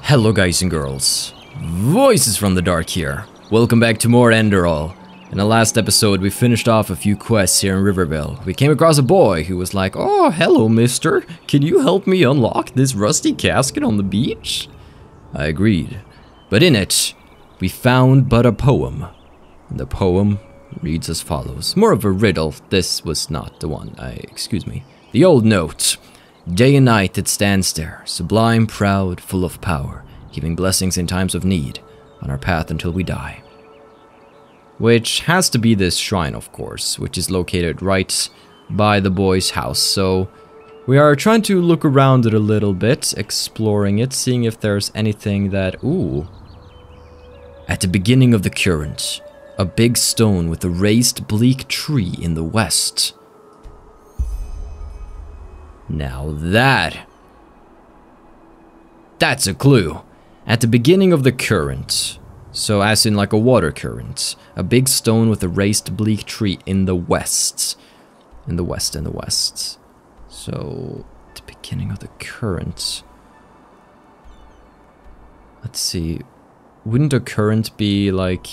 Hello guys and girls, Voices from the Dark here. Welcome back to more Enderal. In the last episode we finished off a few quests here in Riverville. We came across a boy who was like, "Oh, hello mister, can you help me unlock this rusty casket on the beach?" I agreed, but in it, we found but a poem. And the poem reads as follows. More of a riddle, this was not the one, excuse me. The old note. Day and night it stands there, sublime, proud, full of power, giving blessings in times of need, on our path until we die. Which has to be this shrine, of course, which is located right by the boy's house. So we are trying to look around it a little bit, exploring it, seeing if there's anything that... Ooh. At the beginning of the current, a big stone with a raised bleak tree in the west. Now that's a clue. At the beginning of the current, so as in like a water current, a big stone with a raised bleak tree in the west. In the west. So, at the beginning of the current. Let's see. Wouldn't a current be like...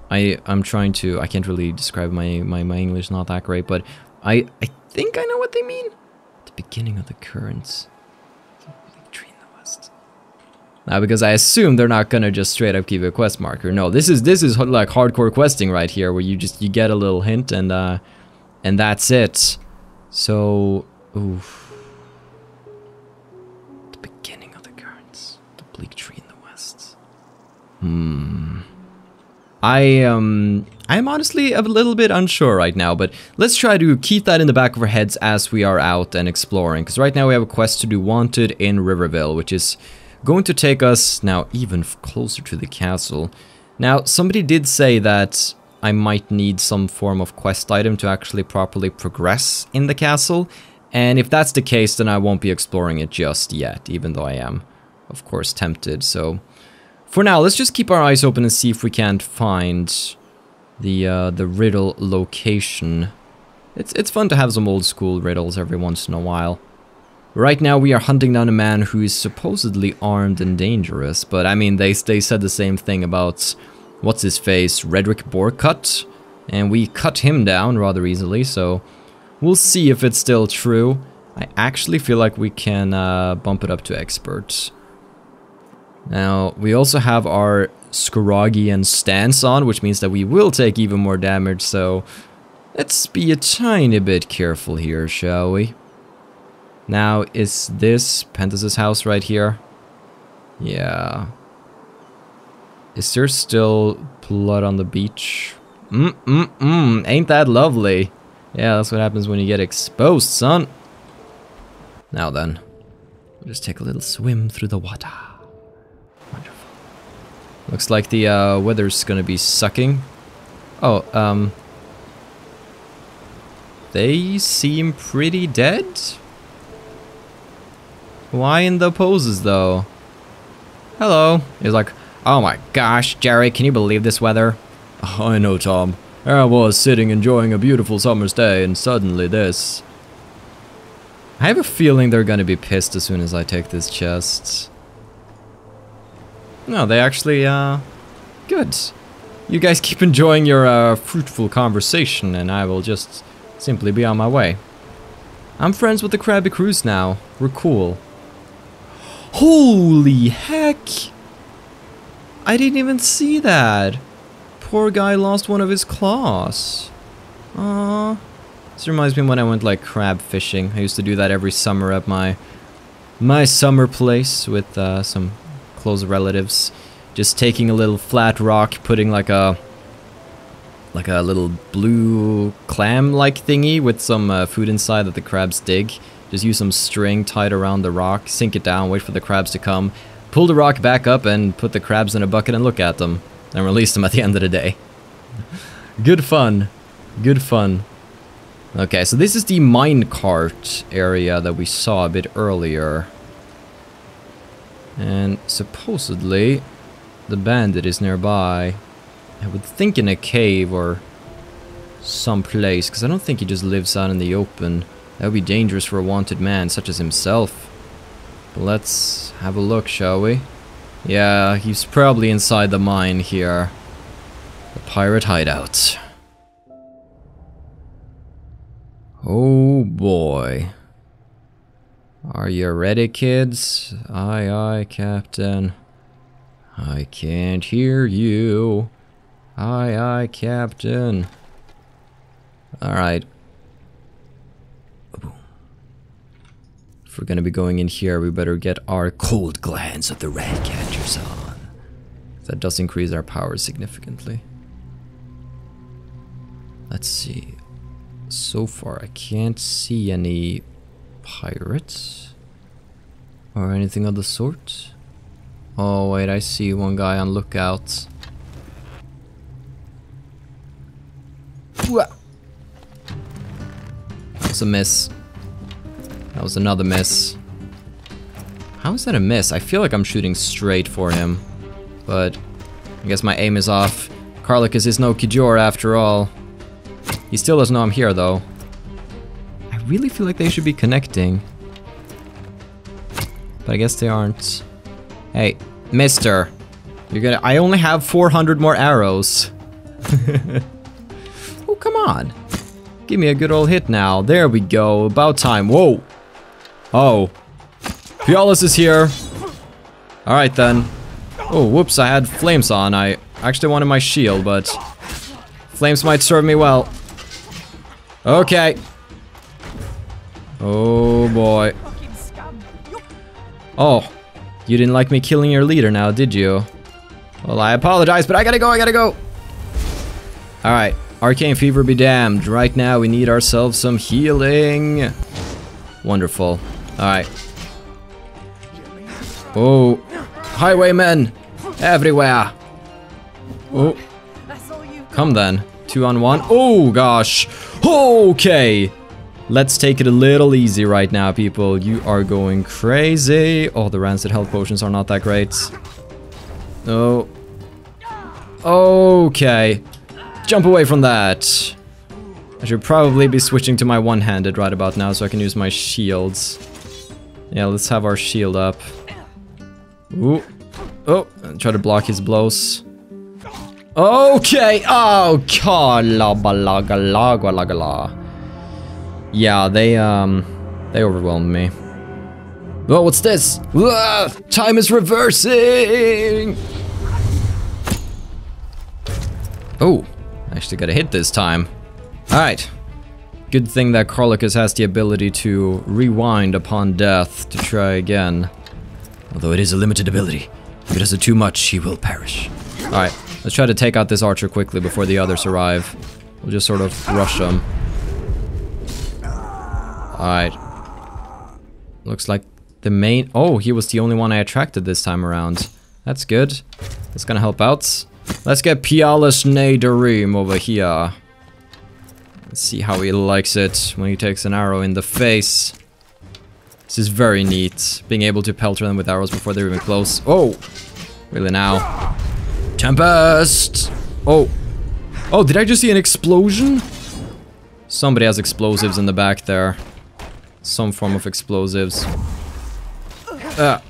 I'm trying to... I can't really describe my English, not that great, but I think I know what they mean. Beginning of the currents. Tree in the west. Now, because I assume they're not gonna just straight up give you a quest marker. No, this is like hardcore questing right here, where you get a little hint and that's it. So, oof. The beginning of the currents. The bleak tree in the west. I'm honestly a little bit unsure right now, but let's try to keep that in the back of our heads as we are out and exploring. Because right now we have a quest to do Wanted in Riverville, which is going to take us now even closer to the castle. Now, somebody did say that I might need some form of quest item to actually properly progress in the castle. And if that's the case, then I won't be exploring it just yet, even though I am, of course, tempted. So, for now, let's just keep our eyes open and see if we can't find the riddle location. It's fun to have some old school riddles every once in a while. Right now we are hunting down a man who is supposedly armed and dangerous, but I mean they said the same thing about what's his face, Redrick Borcut, and we cut him down rather easily, so we'll see if it's still true. I actually feel like we can bump it up to expert. Now, we also have our Scrogian stance on, which means that we will take even more damage, so let's be a tiny bit careful here, shall we? Now, is this Pentas' house right here? Yeah. Is there still blood on the beach? Ain't that lovely? Yeah, that's what happens when you get exposed, son. Now then, we'll just take a little swim through the water. Wonderful. Looks like the weather's gonna be sucking. Oh, they seem pretty dead? Why in the poses though? Hello. He's like, "Oh my gosh, Jerry, can you believe this weather?" "Oh, I know, Tom. I was sitting enjoying a beautiful summer's day and suddenly this." I have a feeling they're gonna be pissed as soon as I take this chest. No, they actually, good. You guys keep enjoying your, fruitful conversation, and I will just simply be on my way. I'm friends with the Krabby Crews now. We're cool. Holy heck! I didn't even see that. Poor guy lost one of his claws. Aww. This reminds me of when I went, like, crab fishing. I used to do that every summer at my summer place with, some close relatives, just taking a little flat rock, putting like a little blue clam-like thingy with some food inside that the crabs dig. Just use some string tied around the rock, sink it down, wait for the crabs to come, pull the rock back up and put the crabs in a bucket and look at them, and release them at the end of the day. Good fun. Good fun. Okay, so this is the minecart area that we saw a bit earlier. And supposedly, the bandit is nearby. I would think in a cave or someplace, because I don't think he just lives out in the open. That would be dangerous for a wanted man such as himself. Let's have a look, shall we? Yeah, he's probably inside the mine here. The pirate hideout. Oh boy. Are you ready, kids? Aye, aye, Captain. I can't hear you. Aye, aye, Captain. Alright. If we're gonna be going in here, we better get our cold glance of the red catchers on. That does increase our power significantly. Let's see. So far, I can't see any pirates or anything of the sort. Oh wait, I see one guy on lookout. That was a miss. That was another miss. How is that a miss? I feel like I'm shooting straight for him, but I guess my aim is off. Carlicus is no Kijor after all. He still doesn't know I'm here though. I really feel like they should be connecting, but I guess they aren't. Hey, mister, you're gonna— I only have 400 more arrows. Oh, come on. Give me a good old hit now. There we go. About time. Whoa. Oh. Pialis is here. Alright then. Oh, whoops, I had flames on. I actually wanted my shield, but flames might serve me well. Okay. Oh boy. Oh. You didn't like me killing your leader now, did you? Well, I apologize, but I gotta go. Alright. Arcane Fever be damned. Right now we need ourselves some healing. Wonderful. Alright. Oh. Highwaymen! Everywhere! Oh. Come then. 2 on 1. Oh gosh. Okay. Let's take it a little easy right now, people. You are going crazy. Oh, the rancid health potions are not that great. Oh. Okay. Jump away from that. I should probably be switching to my one-handed right about now so I can use my shields. Yeah, let's have our shield up. Ooh. Oh, try to block his blows. Okay. Oh, yeah, they overwhelmed me. Oh, what's this? Time is reversing. Oh, I actually got a hit this time. Alright. Good thing that Carlicus has the ability to rewind upon death to try again. Although it is a limited ability. If it does it too much, he will perish. Alright, let's try to take out this archer quickly before the others arrive. We'll just sort of rush them. Alright. Looks like the main— oh, he was the only one I attracted this time around. That's good. That's gonna help out. Let's get Pialis Nadarim over here. Let's see how he likes it when he takes an arrow in the face. This is very neat, being able to pelter them with arrows before they're even close. Oh! Really now? Tempest! Oh! Oh, did I just see an explosion? Somebody has explosives in the back there. Some form of explosives. I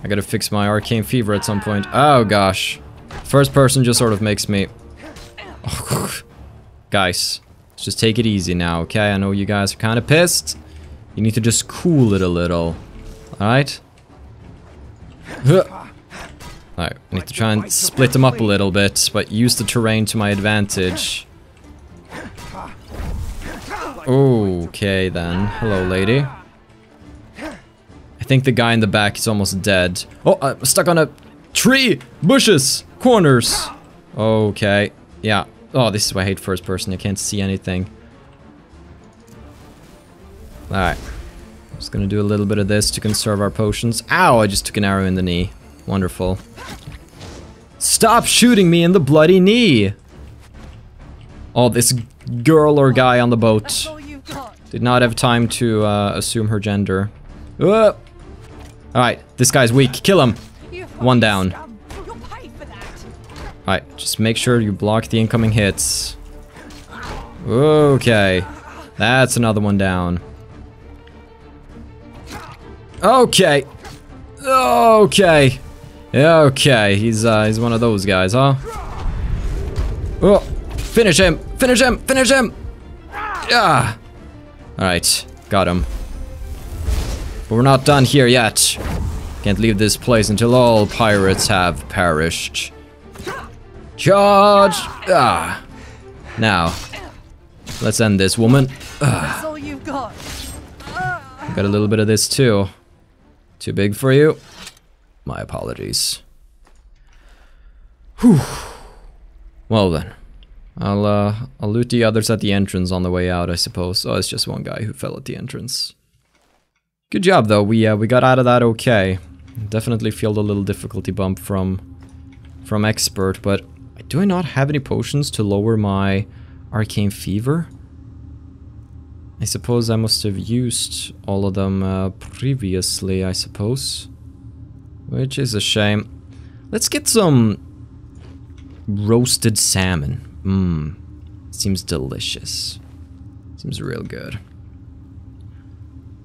gotta fix my arcane fever at some point. Oh gosh. First person just sort of makes me... Guys, let's just take it easy now, okay? I know you guys are kind of pissed. You need to just cool it a little. Alright? Alright, I need to try and split them up a little bit, but use the terrain to my advantage. Okay then. Hello, lady. I think the guy in the back is almost dead. Oh, I'm stuck on a tree! Bushes! Corners! Okay. Yeah. Oh, this is why I hate first person. I can't see anything. Alright. Just gonna do a little bit of this to conserve our potions. Ow! I just took an arrow in the knee. Wonderful. Stop shooting me in the bloody knee! Oh, this girl or guy on the boat did not have time to assume her gender. Alright, this guy's weak. Kill him. One down. Alright, just make sure you block the incoming hits. Okay. That's another one down. Okay. Okay. Okay, he's one of those guys, huh? Oh, finish him! Finish him! Finish him! Yeah. All right, got him. But we're not done here yet. Can't leave this place until all pirates have perished. Charge! Ah. Now, let's end this, woman. That's all you've got. Got a little bit of this too. Too big for you? My apologies. Whew. Well then, I'll loot the others at the entrance on the way out, I suppose. Oh, it's just one guy who fell at the entrance. Good job though. We got out of that okay. Definitely feel a little difficulty bump from expert, but do I not have any potions to lower my arcane fever? I suppose I must have used all of them previously, I suppose. Which is a shame. Let's get some roasted salmon. Mmm. Seems delicious. Seems real good.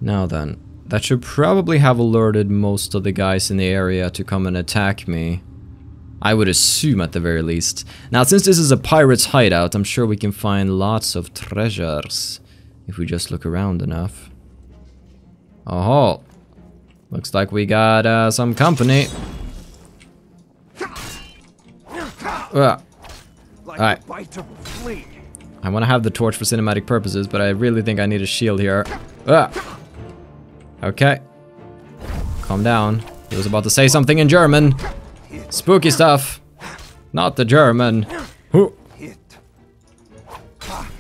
Now then, that should probably have alerted most of the guys in the area to come and attack me. I would assume at the very least. Now, since this is a pirate's hideout, I'm sure we can find lots of treasures if we just look around enough. Oh, looks like we got some company. Alright. I want to have the torch for cinematic purposes, but I really think I need a shield here. Okay. Calm down. He was about to say something in German. Spooky stuff. Not the German.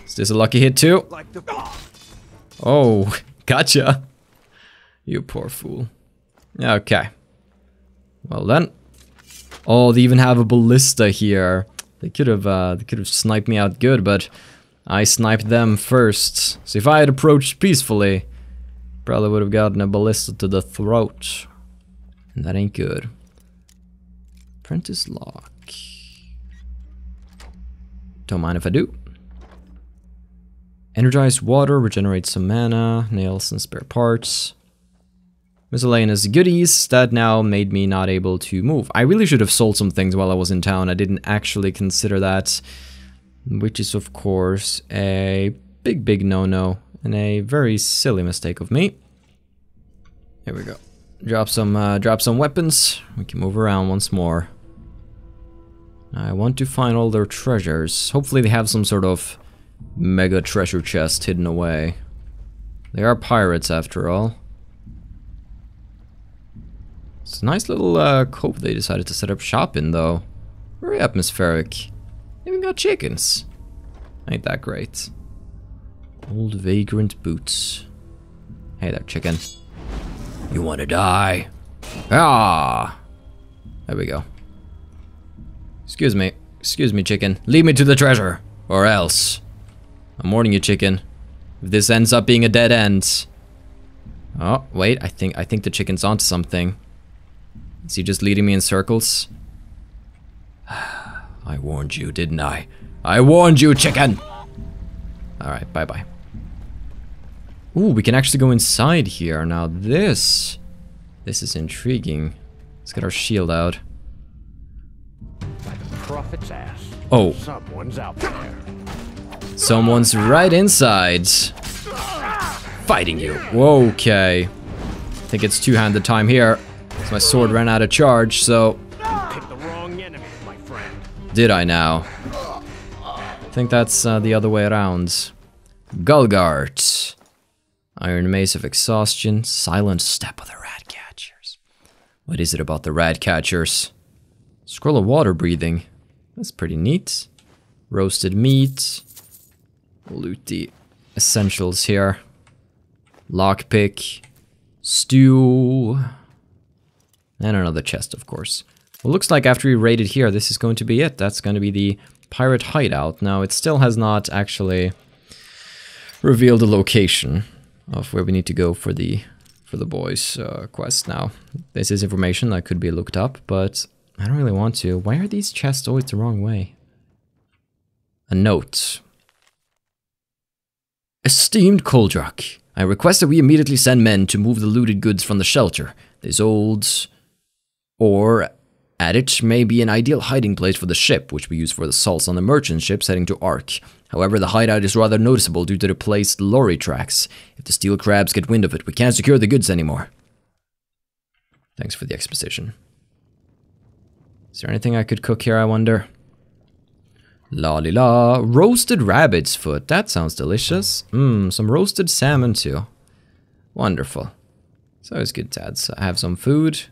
Is this a lucky hit too? Oh, gotcha. You poor fool. Okay. Well then. Oh, they even have a ballista here. They could have sniped me out good, but I sniped them first. So if I had approached peacefully, probably would have gotten a ballista to the throat. And that ain't good. Apprentice lock. Don't mind if I do. Energized water, regenerates some mana, nails and spare parts. Miscellaneous goodies that now made me not able to move. I really should have sold some things while I was in town. I didn't actually consider that, which is of course a big no-no and a very silly mistake of me. Here we go. Drop some weapons. We can move around once more. I want to find all their treasures. Hopefully they have some sort of mega treasure chest hidden away. They are pirates after all. It's a nice little cove they decided to set up shop in though. Very atmospheric. Even got chickens. Ain't that great. Old vagrant boots. Hey there, chicken. You wanna die? Ah! There we go. Excuse me, chicken. Lead me to the treasure, or else. I'm warning you, chicken. If this ends up being a dead end. Oh, wait, I think the chicken's onto something. Is he just leading me in circles? I warned you, didn't I? I warned you, chicken! Alright, bye-bye. Ooh, we can actually go inside here. Now this is intriguing. Let's get our shield out. Prophet's ass. Oh. Someone's out there. Someone's right inside. Fighting you. Okay. I think it's two-handed time here. My sword ran out of charge, so... You picked the wrong enemy, my friend. Did I now? I think that's the other way around. Gulgart. Iron Mace of Exhaustion. Silent Step of the Ratcatchers. What is it about the Ratcatchers? Scroll of Water Breathing. That's pretty neat. Roasted meat. Loot the essentials here. Lockpick. Stew. And another chest, of course. Well, looks like after we raided here, this is going to be it. That's going to be the pirate hideout. Now, it still has not actually revealed the location of where we need to go for the boys' quest now. This is information that could be looked up, but I don't really want to. Why are these chests always the wrong way? A note. Esteemed Koldrak, I request that we immediately send men to move the looted goods from the shelter. This old ore adage may be an ideal hiding place for the ship, which we use for the assaults on the merchant ships heading to Ark. However, the hideout is rather noticeable due to the placed lorry tracks. If the steel crabs get wind of it, we can't secure the goods anymore. Thanks for the exposition. Is there anything I could cook here, I wonder? La-li-la. Roasted rabbit's foot. That sounds delicious. Some roasted salmon too. Wonderful. It's always good to have some food.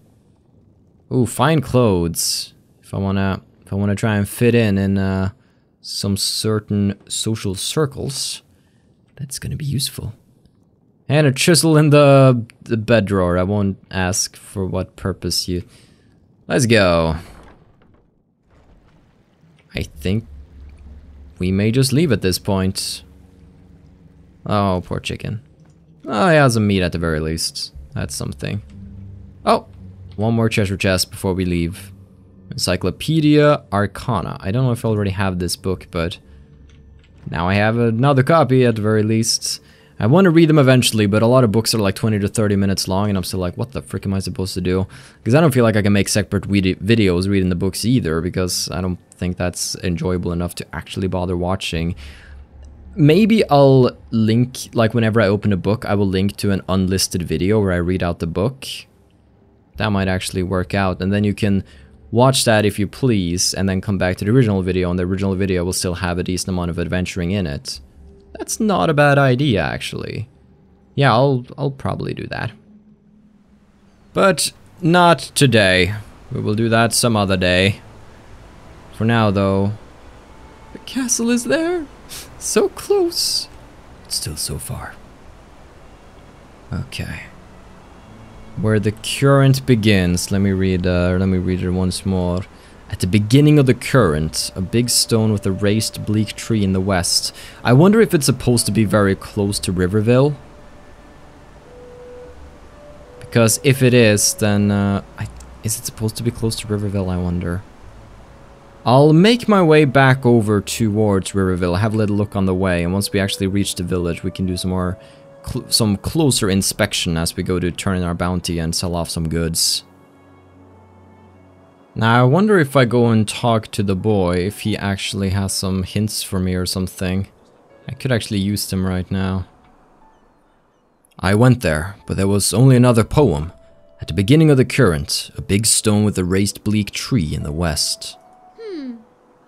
Ooh, fine clothes. If I wanna try and fit in some certain social circles, that's gonna be useful. And a chisel in the bed drawer. I won't ask for what purpose you... Let's go. I think we may just leave at this point. Oh, poor chicken. Oh, he has some meat at the very least. That's something. Oh, one more treasure chest before we leave. Encyclopedia Arcana. I don't know if I already have this book, but now I have another copy at the very least. I want to read them eventually, but a lot of books are like 20 to 30 minutes long, and I'm still like, what the frick am I supposed to do? Because I don't feel like I can make separate videos reading the books either, because I don't think that's enjoyable enough to actually bother watching. Maybe I'll link, like whenever I open a book, I will link to an unlisted video where I read out the book. That might actually work out, and then you can watch that if you please, and then come back to the original video, and the original video will still have a decent amount of adventuring in it. That's not a bad idea, actually. Yeah, I'll probably do that. But not today. We will do that some other day. For now, though, the castle is there. So close. It's still so far. Okay. Where the current begins. Let me read it once more. At the beginning of the current, a big stone with a raised bleak tree in the west. I wonder if it's supposed to be very close to Riverville. Because if it is, then is it supposed to be close to Riverville, I wonder? I'll make my way back over towards Riverville, have a little look on the way, and once we actually reach the village, we can do some more, some closer inspection as we go to turn in our bounty and sell off some goods. Now, I wonder if I go and talk to the boy, if he actually has some hints for me or something. I could actually use them right now. I went there, but there was only another poem. At the beginning of the current, a big stone with a raised bleak tree in the west.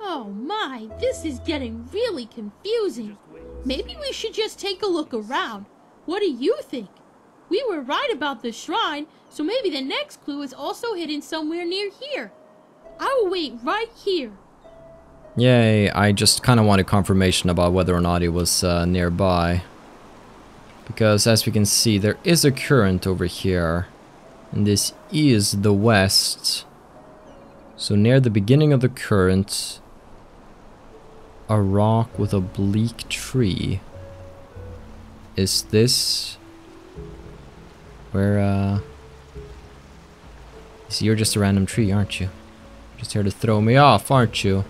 Oh my, this is getting really confusing. Maybe we should just take a look around. What do you think? We were right about the shrine, so maybe the next clue is also hidden somewhere near here. I will wait right here. Yay, I just kind of wanted confirmation about whether or not it was nearby. Because as we can see, there is a current over here. And this is the west. So near the beginning of the current, a rock with a bleak tree. Is this where, see, you're just a random tree, aren't you? Just here to throw me off, aren't you?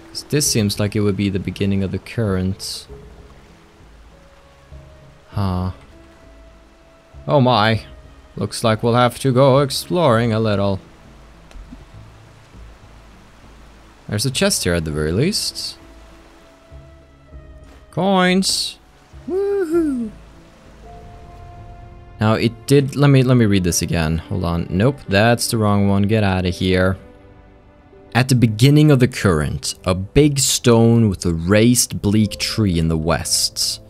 'Cause this seems like it would be the beginning of the current. Huh. Oh my. Looks like we'll have to go exploring a little. There's a chest here at the very least. Coins. Woohoo. Now it did, let me read this again. Hold on. Nope, that's the wrong one. Get out of here. At the beginning of the current, a big stone with a raised bleak tree in the west.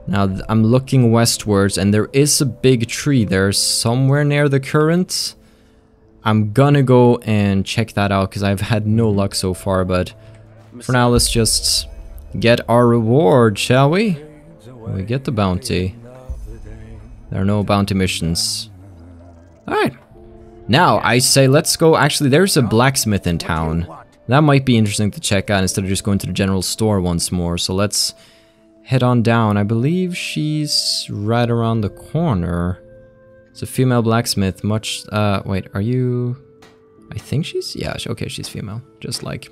Now I'm looking westwards and there is a big tree there somewhere near the current. I'm gonna go and check that out because I've had no luck so far, but for now let's just get our reward, shall we? We get the bounty. There are no bounty missions. Alright. Now, I say let's go. Actually, there's a blacksmith in town. That might be interesting to check out instead of just going to the general store once more. So let's head on down. I believe she's right around the corner. It's a female blacksmith. Much, wait, are you... I think she's... Yeah, okay, she's female. Just like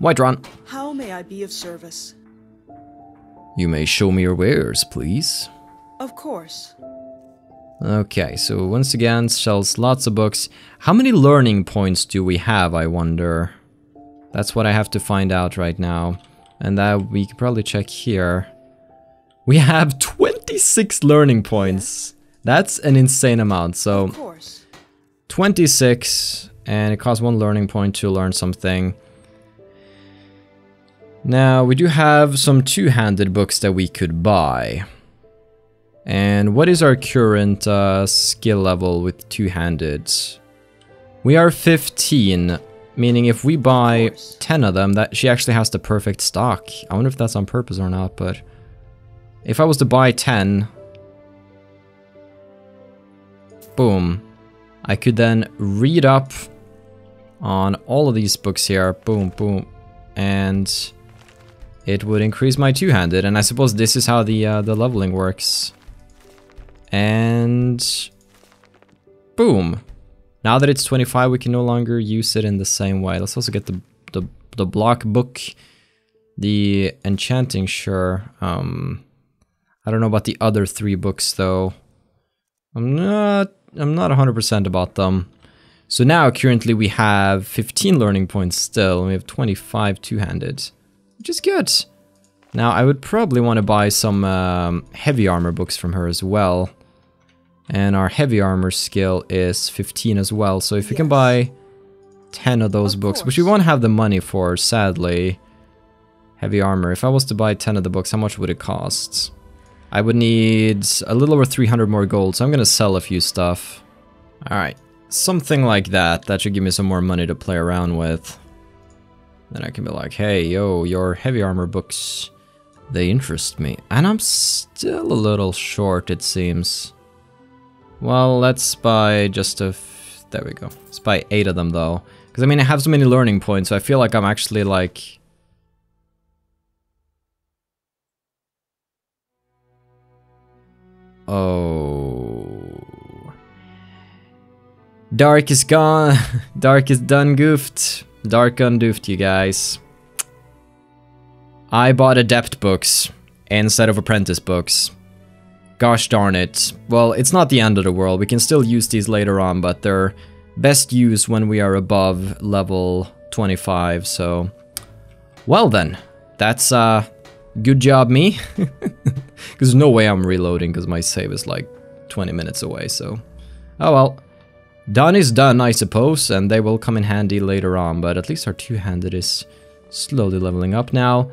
Whiterun. How may I be of service? You may show me your wares, please. Of course. Okay, so once again, sells lots of books. How many learning points do we have, I wonder? That's what I have to find out right now. And that we can probably check here. We have 26 learning points. That's an insane amount. So Of course. 26, and it costs 1 learning point to learn something. Now, we do have some two-handed books that we could buy. And what is our current skill level with two-handed? We are 15, meaning if we buy 10 of them, that she actually has the perfect stock. I wonder if that's on purpose or not, but if I was to buy 10, boom, I could then read up on all of these books here, boom, boom, and it would increase my two-handed, and I suppose this is how the leveling works. And boom. Now that it's 25, we can no longer use it in the same way. Let's also get the block book, the enchanting, sure. I don't know about the other 3 books though. I'm not 100% about them. So now currently we have 15 learning points still, and we have 25 two-handed, which is good. Now I would probably want to buy some heavy armor books from her as well. And our heavy armor skill is 15 as well, so if we can buy 10 of those books, which we won't have the money for, sadly. Heavy armor, if I was to buy 10 of the books, how much would it cost? I would need a little over 300 more gold, so I'm gonna sell a few stuff. Alright, something like that. That should give me some more money to play around with. Then I can be like, hey, yo, your heavy armor books, they interest me. And I'm still a little short, it seems. Well, let's buy just there we go. Let's buy 8 of them though. Because I mean, I have so many learning points, so I feel like I'm actually like... Oh... Dark is gone. Dark is done goofed. Dark undoofed, you guys. I bought adept books instead of apprentice books. Gosh darn it. Well, it's not the end of the world. We can still use these later on, but they're best used when we are above level 25, so... Well then, that's good job me. Because there's no way I'm reloading, because my save is like 20 minutes away, so... Oh well. Done is done, I suppose, and they will come in handy later on, but at least our two-handed is slowly leveling up now.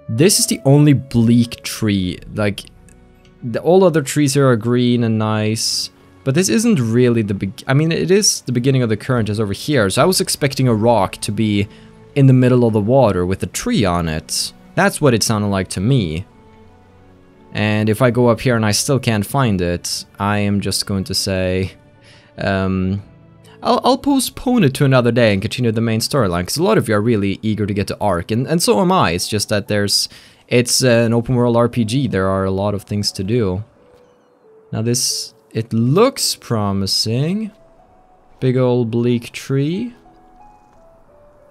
This is the only bleak tree, like... all other trees here are green and nice, but this isn't really the I mean, it is the beginning of the current is over here, so I was expecting a rock to be in the middle of the water with a tree on it. That's what it sounded like to me. And if I go up here and I still can't find it, I am just going to say... I'll postpone it to another day and continue the main storyline, because a lot of you are really eager to get to Ark, and so am I. It's just that it's an open world RPG, there are a lot of things to do. Now this, it looks promising. Big old bleak tree.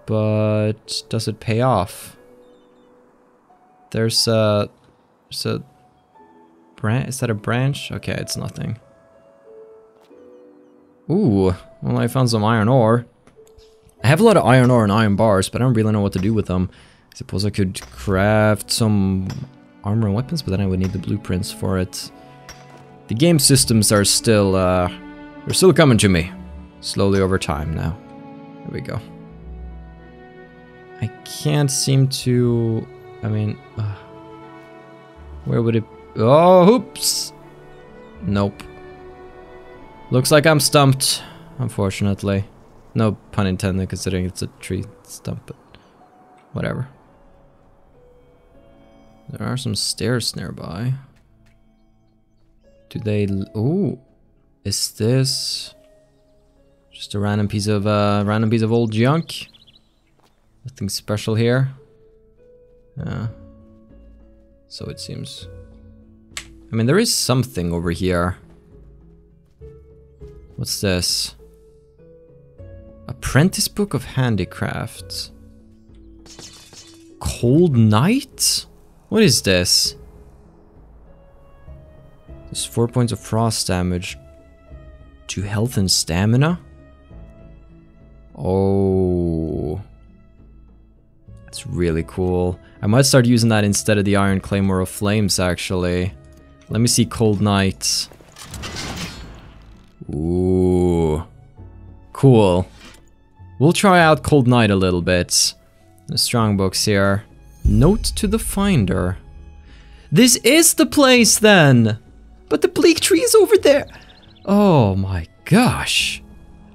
But does it pay off? There's a branch, is that a branch? Okay, it's nothing. Ooh, well I found some iron ore. I have a lot of iron ore and iron bars, but I don't really know what to do with them. I suppose I could craft some armor and weapons, but then I would need the blueprints for it. The game systems are still, they're still coming to me. Slowly over time now. There we go. I can't seem to, I mean, where would it, oh, oops. Nope. Looks like I'm stumped, unfortunately. No pun intended, considering it's a tree stump, but whatever. There are some stairs nearby. Do they... Ooh. Is this... just a random piece of old junk? Nothing special here. So it seems... I mean, there is something over here. What's this? Apprentice Book of Handicrafts. Cold Night? What is this? There's 4 points of frost damage. 2 health and stamina? Oh. That's really cool. I might start using that instead of the Iron Claymore of Flames, actually. Let me see Cold Night. Ooh. Cool. We'll try out Cold Night a little bit. The Strongbooks here. Note to the Finder. This is the place then! But the bleak tree is over there! Oh my gosh.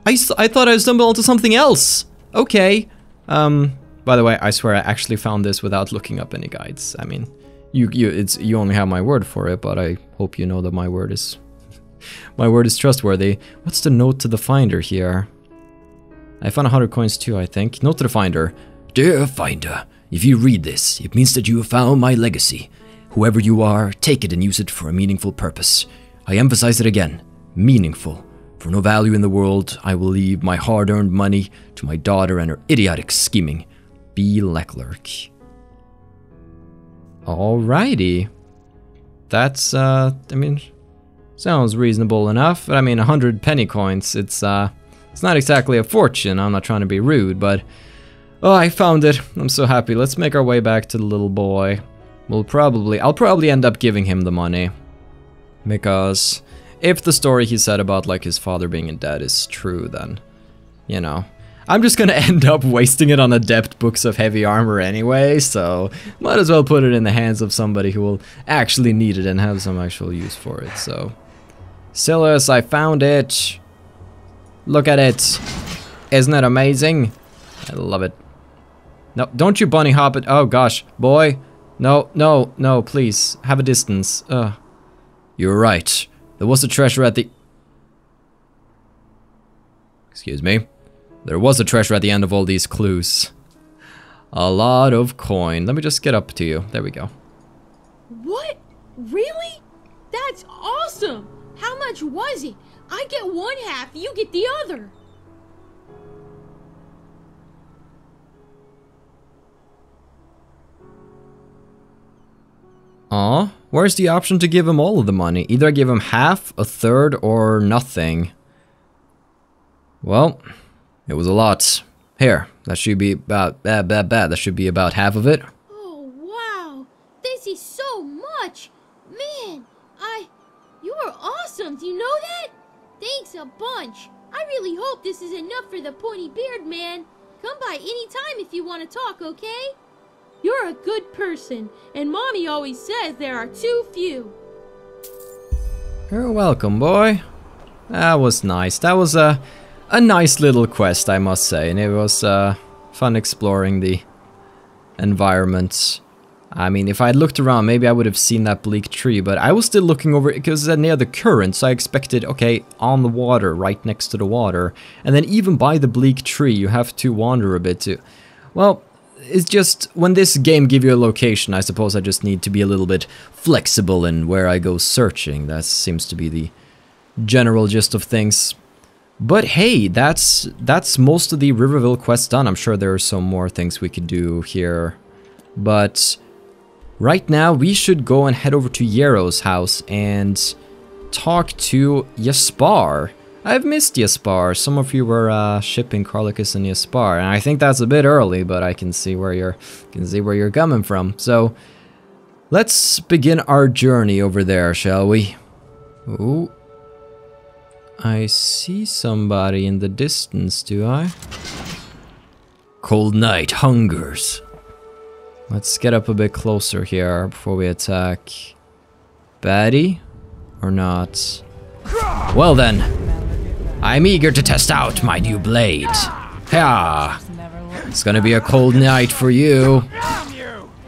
I thought I stumbled onto something else! Okay. By the way, I swear I actually found this without looking up any guides. I mean, you only have my word for it, but I hope you know that my word is trustworthy. What's the note to the Finder here? I found 100 coins too, I think. Note to the Finder. Dear Finder, if you read this, it means that you have found my legacy. Whoever you are, take it and use it for a meaningful purpose. I emphasize it again. Meaningful. For no value in the world, I will leave my hard-earned money to my daughter and her idiotic scheming. B. Leclerc. Alrighty. That's, I mean, sounds reasonable enough. But I mean, 100 penny coins, it's not exactly a fortune. I'm not trying to be rude, but... Oh, I found it. I'm so happy. Let's make our way back to the little boy. I'll probably end up giving him the money. Because if the story he said about, like, his father being dead is true, then, you know, I'm just gonna end up wasting it on adept books of heavy armor anyway, so might as well put it in the hands of somebody who will actually need it and have some actual use for it, so. Silas, I found it. Look at it. Isn't it amazing? I love it. No, don't you bunny hop it. Oh gosh, boy. No, no, no, please. Have a distance. You're right. There was a treasure at the... Excuse me. There was a treasure at the end of all these clues. A lot of coin. Let me just get up to you. There we go. What? Really? That's awesome! How much was it? I get one half, you get the other. Aw, where's the option to give him all of the money? Either I give him half, a third, or nothing. Well, it was a lot. Here, that should be about, that should be about half of it. Oh, wow. This is so much. Man, you are awesome. Do you know that? Thanks a bunch. I really hope this is enough for the pointy beard man. Come by any time if you want to talk, okay? You're a good person, and Mommy always says there are too few. You're welcome, boy. That was nice. That was a nice little quest, I must say, and it was fun exploring the environment. I mean, if I had looked around, maybe I would have seen that bleak tree, but I was still looking over it because it's near the current, so I expected, okay, on the water, right next to the water. And then even by the bleak tree, you have to wander a bit to... Well, it's just, when this game gives you a location, I suppose I just need to be a little bit flexible in where I go searching. That seems to be the general gist of things. But hey, that's most of the Riverville quest done. I'm sure there are some more things we could do here. But right now, we should go and head over to Yero's house and talk to Yaspar. I've missed Yaspar. Some of you were shipping Carlicus and Yaspar, and I think that's a bit early, but I can see where you're coming from. So let's begin our journey over there, shall we? Ooh, I see somebody in the distance, do I? Cold night hungers. Let's get up a bit closer here before we attack. Baddie? Or not? Well then, I'm eager to test out my new blade. Yeah, it's gonna be a cold night for you.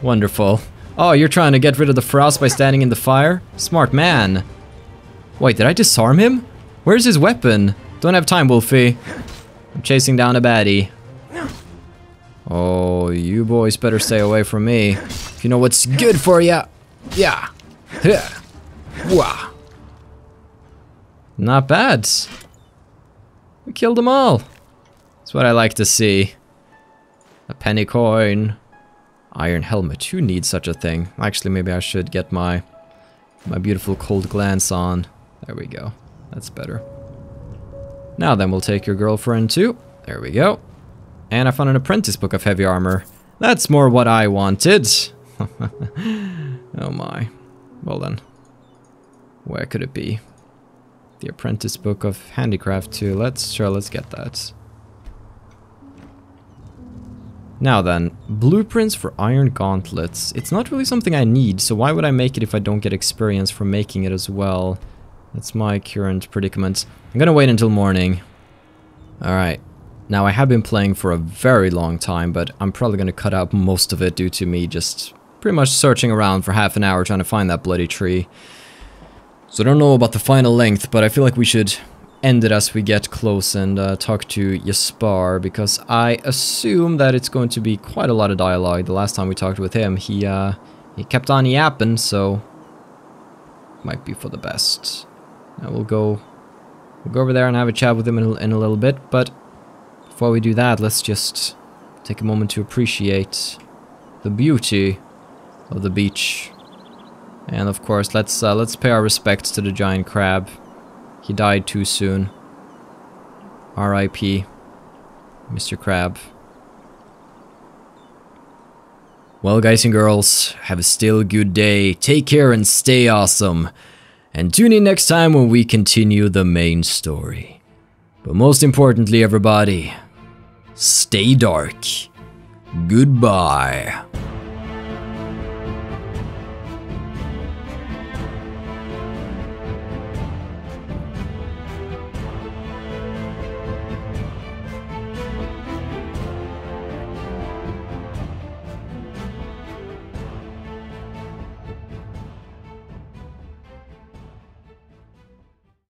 Wonderful. Oh, you're trying to get rid of the frost by standing in the fire? Smart man. Wait, did I disarm him? Where's his weapon? Don't have time, Wolfie. I'm chasing down a baddie. Oh, you boys better stay away from me. If you know what's good for ya. Yeah. Wah. Not bad. We killed them all. That's what I like to see. A penny coin. Iron helmet. Who needs such a thing? Actually, maybe I should get my beautiful cold glance on. There we go. That's better. Now then, we'll take your girlfriend too. There we go. And I found an apprentice book of heavy armor. That's more what I wanted. Oh my. Well then. Where could it be? The apprentice book of handicraft too. Let's get that. Now then, blueprints for iron gauntlets. It's not really something I need, so why would I make it if I don't get experience for making it as well? That's my current predicament. I'm gonna wait until morning. Alright. Now, I have been playing for a very long time, but I'm probably gonna cut out most of it due to me just pretty much searching around for half an hour trying to find that bloody tree. So I don't know about the final length, but I feel like we should end it as we get close and talk to Jaspar, because I assume that it's going to be quite a lot of dialogue. The last time we talked with him, he kept on yapping, so might be for the best. Now we'll go over there and have a chat with him in a little bit, but before we do that, let's just take a moment to appreciate the beauty of the beach. And of course, let's pay our respects to the giant crab. He died too soon. R.I.P. Mr. Crab. Well, guys and girls, have a still good day. Take care and stay awesome. And tune in next time when we continue the main story. But most importantly, everybody, stay dark. Goodbye.